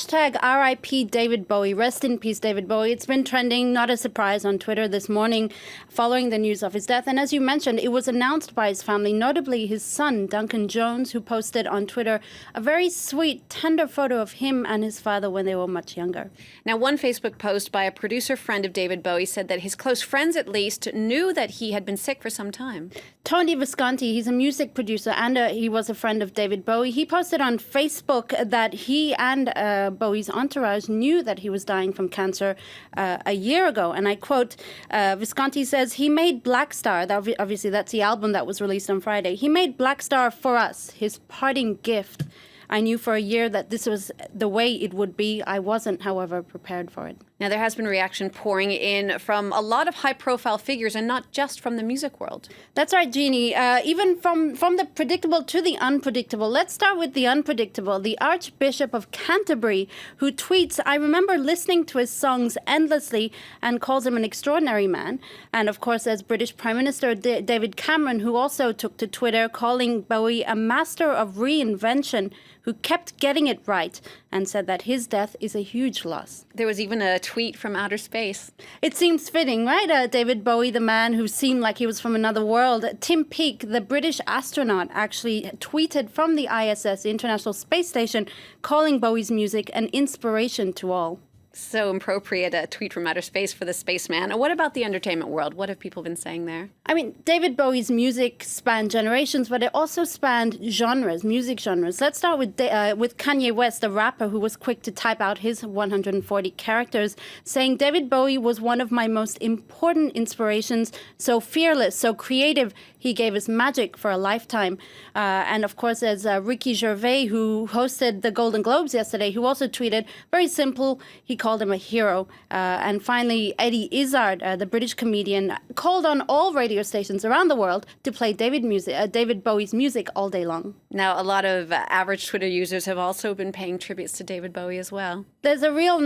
hashtag RIP David Bowie. Rest in peace, David Bowie. It's been trending, not a surprise, on Twitter this morning following the news of his death. And as you mentioned, it was announced by his family, notably his son, Duncan Jones, who posted on Twitter a very sweet, tender photo of him and his father when they were much younger. Now, one Facebook post by a producer friend of David Bowie said that his close friends, at least, knew that he had been sick for some time. Tony Visconti, he's a music producer and he was a friend of David Bowie. He posted on Facebook that he and Bowie's entourage knew that he was dying from cancer a year ago. And I quote, Visconti says, he made Black Star, obviously that's the album that was released on Friday. He made Black Star for us, his parting gift. I knew for a year that this was the way it would be. I wasn't, however, prepared for it. Now, there has been reaction pouring in from a lot of high-profile figures and not just from the music world. That's right, Jeannie. Even from the predictable to the unpredictable. Let's start with the unpredictable. The Archbishop of Canterbury, who tweets, I remember listening to his songs endlessly, and calls him an extraordinary man. And of course, as British Prime Minister David Cameron, who also took to Twitter, calling Bowie a master of reinvention, who kept getting it right, and said that his death is a huge loss. There was even a tweet from outer space. It seems fitting, right? David Bowie, the man who seemed like he was from another world. Tim Peake, the British astronaut, actually tweeted from the ISS, the International Space Station, calling Bowie's music an inspiration to all. So appropriate, a tweet from outer space for the spaceman. What about the entertainment world? What have people been saying there? I mean, David Bowie's music spanned generations, but it also spanned genres, music genres. Let's start with Kanye West, the rapper who was quick to type out his 140 characters, saying David Bowie was one of my most important inspirations, so fearless, so creative. He gave us magic for a lifetime. And of course, there's Ricky Gervais, who hosted the Golden Globes yesterday, who also tweeted, very simple, he called him a hero. And finally, Eddie Izzard, the British comedian, called on all radio stations around the world to play David Bowie's music all day long. Now, a lot of average Twitter users have also been paying tributes to David Bowie as well. There's a real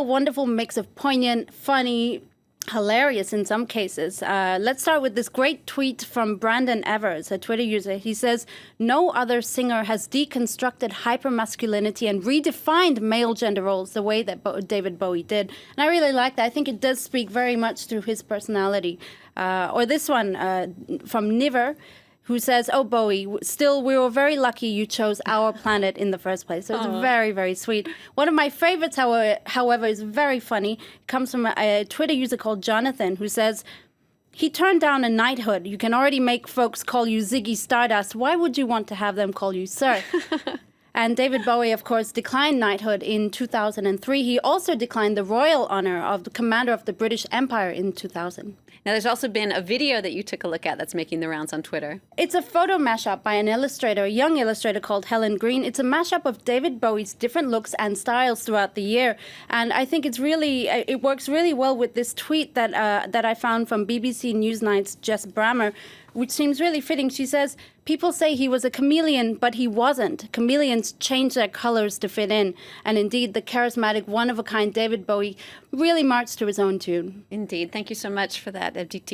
wonderful mix of poignant, funny, hilarious in some cases. Let's start with this great tweet from Brandon Evers, a Twitter user. He says, no other singer has deconstructed hypermasculinity and redefined male gender roles the way that David Bowie did. And I really like that. I think it does speak very much through his personality. Or this one from Niver, who says, oh, Bowie, still, we were very lucky you chose our planet in the first place. So it's very, very sweet. One of my favorites, however, is very funny. It comes from a Twitter user called Jonathan, who says, he turned down a knighthood. You can already make folks call you Ziggy Stardust. Why would you want to have them call you sir? And David Bowie, of course, declined knighthood in 2003. He also declined the royal honor of the commander of the British Empire in 2000. Now, there's also been a video that you took a look at that's making the rounds on Twitter. It's a photo mashup by an illustrator, a young illustrator called Helen Green. It's a mashup of David Bowie's different looks and styles throughout the year. And I think it works really well with this tweet that I found from BBC Newsnight's Jess Brammer, which seems really fitting. She says, people say he was a chameleon, but he wasn't. Chameleons change their colors to fit in. And indeed, the charismatic, one-of-a-kind David Bowie really marched to his own tune. Indeed. Thank you so much for that, Aditi.